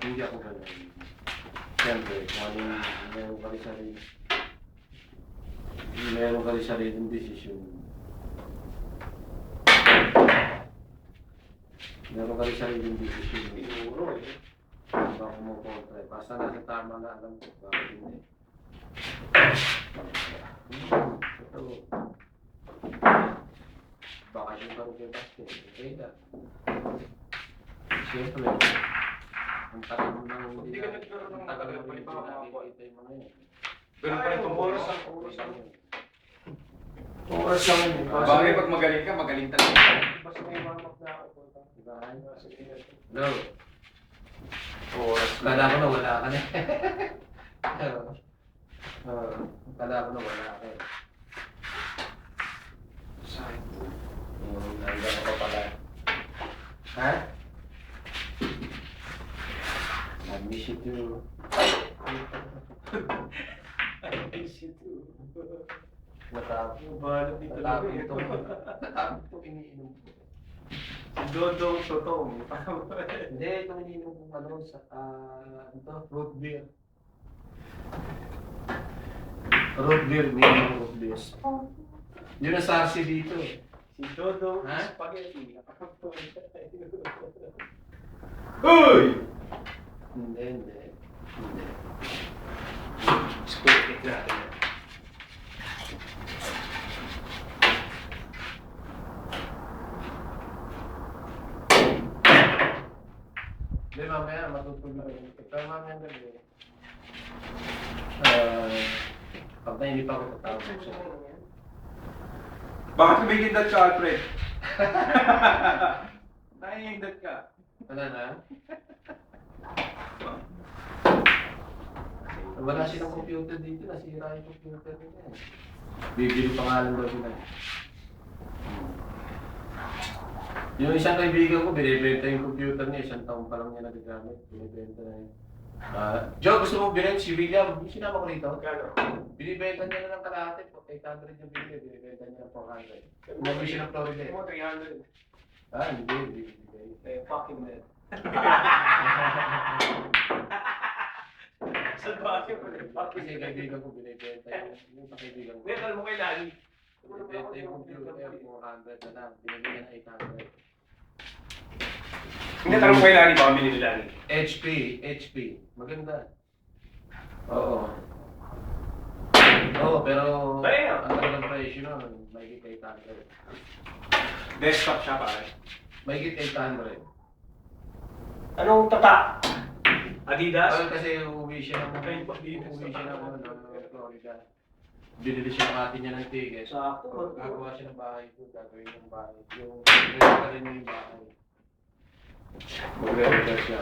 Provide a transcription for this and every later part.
Hindi ako ganun. Siyempre, kung ano yung meron ka rin sariling desisyon. Meron ka rin sariling desisyon. Siguro eh. Hindi ako kumukontra. Basta nasa tama na alam ko. Bakit hindi? Ito. Baka yung parang kay basket. Okay na. Siyempre. Ang tagal mo nang Hindi ka nagkaroon ng tagal matagal mo pa hindi ipapakapot. nakikita yung mga yun. Ganun pa rin itong oras ang Oras lang yun. Bagay pag magaling ka, magaling talaga. Basta may mamak na ako. Diba? Sige. No. Oras Kala ko na wala ka na. Kala ko na wala ka eh. Nandiyan ka pa pala. Ha? I miss you too. I miss you too. Natapos ito iniinom ko. Si Dodong Totong. Hindi, ito iniinom kong ano sa root beer. Root beer, iniinom root beer. Yun ang sarsi dito eh. Si Dodong Ha? Spaghetti. Uy! Hindi. Spaghetti natin. Hindi, mamaya matutulog ako. Pero mamaya gabi. Pag nainip ako, tatawag ko siya. Bakit kumikindat ka, Alfred? Naiindat ka. Wala na? Wala silang computer dito, nasira yung computer nila eh. Bibili pangalan daw sila eh. Yung isang kaibigan ko, binibenta yung computer niya, isang taon pa lang niya nagagamit. Binibenta na yun. Joe, gusto mo bilhin si William? Yung sinama ko rito. Gano? Binibenta niya na ng kalahati. 800 yung binibenta. Binibenta niya ng 400. Umuwi siya ng Florida eh. Mo 300. Hindi. Fucking dead. Salbate mo rin. Kasi kaibigan ko binibenta yung kaibigan ko. Hindi, alam mo kay Lani. Binibenta yung computer, 400 na lang. Binibenta na 800. Hindi, alam mo kay Lani. Baka binili Lani. HP. Maganda. Oo, pero Damn! ang talagang presyo nun, mahigit 800. Desktop siya, pare. Mahigit 800. Anong tata? Adidas? Kasi uuwi siya ng Florida. Binili siya ng atin niya ng ticket. Sakto. Gagawa siya ng bahay ko, gagawin ng bahay. Yung renta rin yung bahay. Mag-renta siya.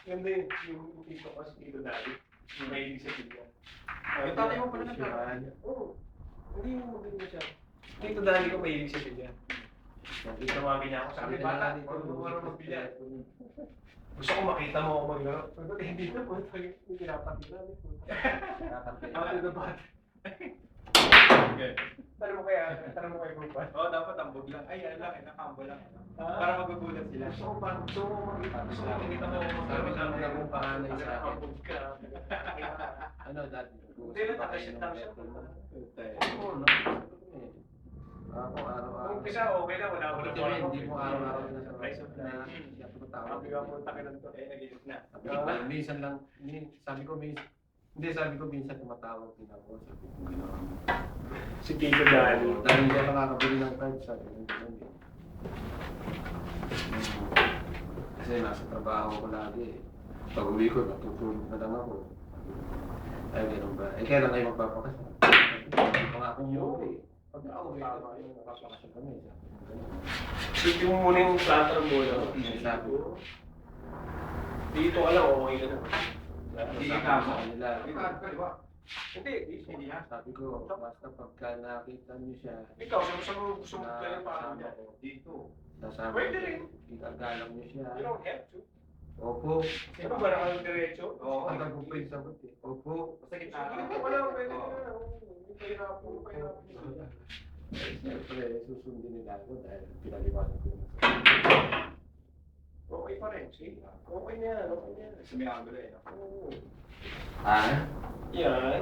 Ganda yung tito kasi tito Lani. Yung mahilig sa tiga. Yung tatay mo pala nagkaroon. Oo. Hindi mo maganda siya. Tito Dani ko mahilig sa tiga. Tumawagin niya ako. Sabi, bata, marunong magbilya. Gusto ko makita mo ako maglaro. Sabi ko, hindi na po. Hindi pinapakita. Out of the bot. Tanong mo kay Grupan. Oo, dapat ambog lang. Ay, yan lang, nakambo lang. Para magugulat sila. Gusto ko makita. Gusto ko makita mo. Sabi namin na kung paano yung sa akin. Nakakabog ka. Ano, dati? Hindi na, nakashit lang siya. Oo, no? Ako araw-araw. Umpisa, okay na. Wala ko na. Hindi mo araw-araw na sa Price of na life. hindi ako tawag. Sabi ko, punta ka lang to. Eh, nagilip na. Minsan lang, sabi ko minsan tumatawag din ako. Sabi ko gano'n. Si Tito Dani. Dahil hindi ako nakakabili ng card, sabi ko gano'n. Kasi nasa trabaho ko lagi eh. Pag uwi ko, natutulog na lang ako. Ay, gano'n ba? Eh, kailan kayo magpapakasal? Hindi pa nga akong yoga eh. Pag ako, magpapakasal kami. Sige mo muna yung platter mo. Sabi ko. Dito ka lang, okay ka na. Hindi Sabi ka ko sa kanila. Hindi, Hindi ha? Sabi ko, basta pagka nakita niyo siya, ikaw, gusto mo kaya paano niya? Dito. sasabi Pwede rin. igagalang niyo siya. You don't have to. Opo. Ano ba naman yung diretso? Oo. Ang nagpupay sa buti. Opo. Basta gitna Sige lang. mo, wala, pwede na. Hindi kahirapan mo. Siyempre, susundin nila ako dahil pinaliwanag ko yung Okay pa rin, sige. Okay na yan, okay na yan. Kasi may angulo eh. No? Oo. Ah? Yan.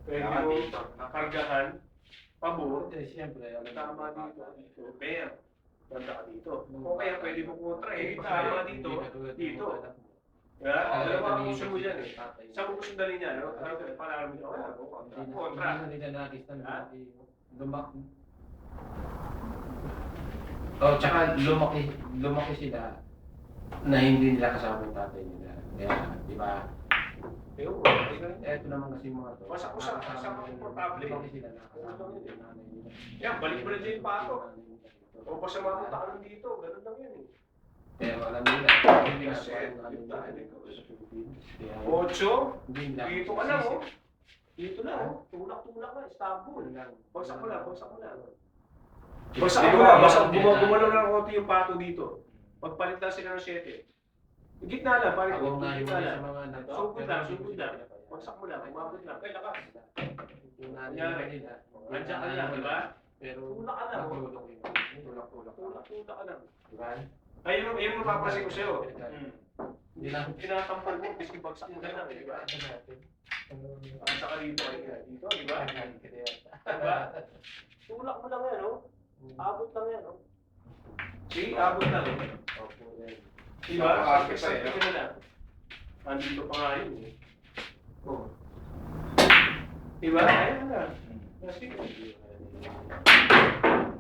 Pwede mo nakargahan, pabor. Siyempre, alam Tama dito. Bear. Ganda ka dito. O kaya pwede mo kontra eh. Tama dito. Dito. Yeah? Alam mo ang gusto mo dyan eh. Saan mo gusto dalhin yan? No? Dito, parang mo dyan. Kontra. Hindi na nila nakis na lumaki. Oh, tsaka lumaki sila na hindi nila kasama yung tatay nila. Kaya, di ba? Ayun, Eto naman kasi mga to. Basta komportable. Lumaki sila na kasama yung nanay nila. Yan, balik mo na dyan yung pato. O basta mapunta ka lang dito, ganun lang yan eh. Pero alam nila, hindi na Kasi, sa yun na, hindi ko. sa Pilipinas. Kaya, Ocho, hindi nila. dito ka lang oh. Dito lang oh. Tulak-tulak ka, Istanbul. Bagsak mo lang, bagsak mo lang. Bagsak mo lang, basta gumalaw lang konti yung pato dito. Pagpalit lang sila ng 7. Yung gitna lang, parang Ako nga yung yung gitna sa lang. mga Sugod lang, sugod lang. Bagsak mo lang, umabot lang. Kaya lakas. Kunyari nila. Andiyan ka lang, di ba? Pero, Tulak ka lang. matulog yun. Tulak-tulak. Tulak ka lang. Diba? Ayun yung mapapansin ko sa'yo. Hindi lang. Tinatampal mo, biski bagsak mo lang, di ba? Ang saka dito kayo, dito, di ba? Diba? Tulak mo lang yan, no? Abot lang yan, no? See, abot lang. Diba? Sabi ka na lang. Andito pa nga yun, eh. Oh. Diba? Ayan na. Sige.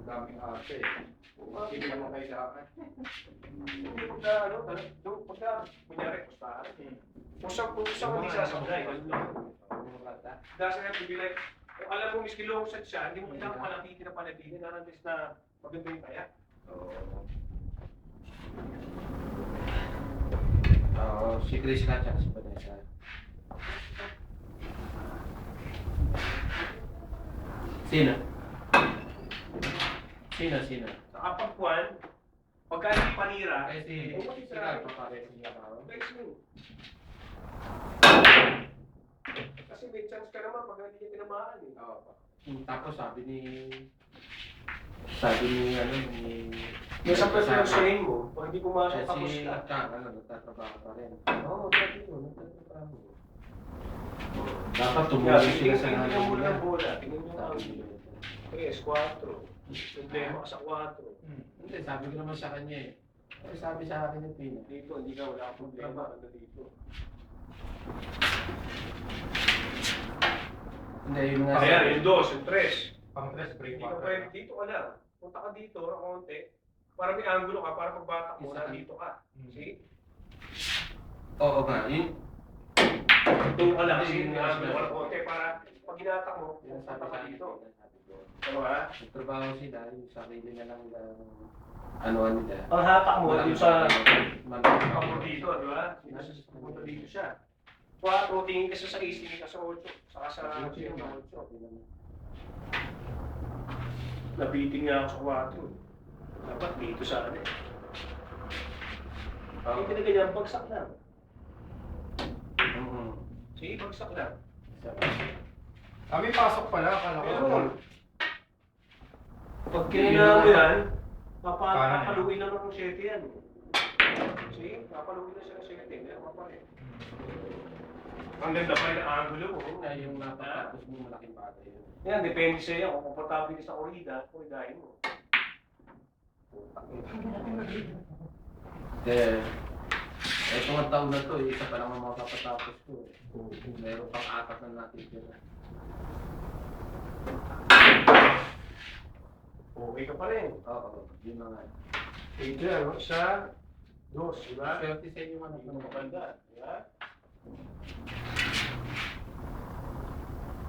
Daming arte eh. Hindi naman kayo sa akin. Hindi pagka, ano, pagka, kunyari, pustahan. Kung saan hindi sasablay, ganun lang. Doesn't have to be like, kung alam mo miski long shot siya, hindi mo kailangan palapitin na palapitin, narantis na maganda yung kaya. Oo, si Chris na tsaka si Vanessa. Sino? Sino? Sa kapagpuan, pagka hindi panira, Kasi si Carl papares niya ako. place mo. Kasi may chance ka naman pag hindi niya tinamaan eh. Oo. Tapos sabi ni ano ni Yung sa perfectionin mo, pag hindi pumasok tapos si ka. Carl, nagtatrabaho pa rin. Oo, dati ko, nagtatrabaho. Dapat tumulong sila sa Tingnan nanay mo nila. ng bola, tingnan mo Sabi ang niya. 3, 4. Problema ka sa 4. Hindi, sabi ko naman sa kanya eh. Sabi sa akin yung Pina. Dito, hindi ka wala akong problema. Ano dito? Hindi, yung nga. Kaya, yung 2, yung 3. Pang-tres, break Dito pwede, dito ka lang. Punta ka dito, ng konti. Para may angulo ka, para pagbatak mo, Isa. nandito ka. See? Oo nga, yun. Doon ka lang, Hindi, kasi yun may nga angulo ka sinabi. ng konti para pag hinatak mo, Yung punta sabi ka sa akin, dito. sabi ko. Ano ba? Nagtrabaho sila, yung sarili na lang anuan nila. Ang hatak mo, yung sa Malaki. ako dito, di ba? Punta dito siya. 4, tingin ka sa 6, tingin ka sa 8. Saka sa 8. Nabiting nga ako sa 4. Dapat dito sa ano eh. Hindi na ganyan, bagsak lang. Sige, bagsak lang. Kami pasok pala, akala ko. Pero, pag kinina mo yan, papaluin na ng 7 yan. Sige, papaluin na siya ng 7. Meron ka pa rin. Ang ganda pa rin ang angulo mo. Yung napatapos mo malaking bagay yun. Yan, depende sa'yo kung komportable ka sa oridahin mo. Kaya, etong ang taon na to, isa pa lang ang makapatapos ko. Meron pang 4 na natin dyan. Okay ka pa rin. Oo, yun na nga. Ito ano, sa 2, di ba? Swerte sa inyo anak Ito ng maganda, di ba?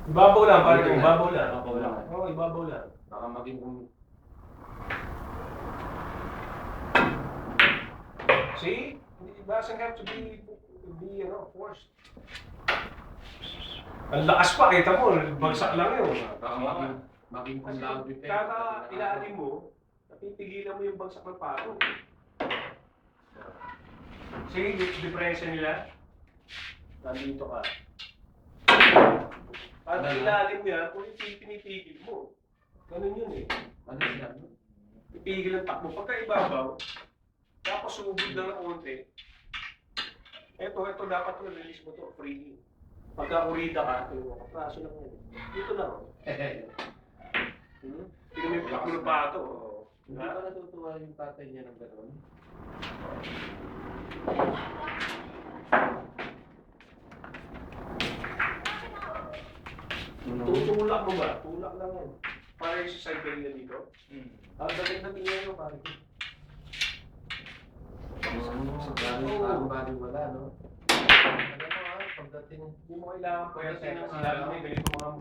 Ibabaw lang, parang ibabaw lang. Ibabaw lang. Oo, ibabaw lang. Baka maging See? It doesn't have to be forced. Ang lakas pa, kita mo, bagsak lang yun. baka maging kung Kasi loud effect. kada ilalim mo, napipigilan mo yung bagsak ng pato. See, diferensya nila? Nandito ka. Kada ilalim mo yan, kung pinitigil mo. Ganun yun eh. Ano sinabi? Ipigil ang takbo. Pagka ibabaw, tapos sumubod lang ng konti. Ito dapat to, release mo to, freely. Pagka kurida ka, ito, kapraso lang yun. Dito lang. Tingnan mo yung takbo ng pato. Hindi ba natutuwa yung tatay niya ng gano'n? Tutulak mo ba? Tulak lang yan. Para yung sa side na dito. Dating na tingnan mo, pare. Parang bali wala, no? Alam mo pagdating, Hindi mo kailangan po yan. Pagdating ng Sinabi araw. mo yung ganito mga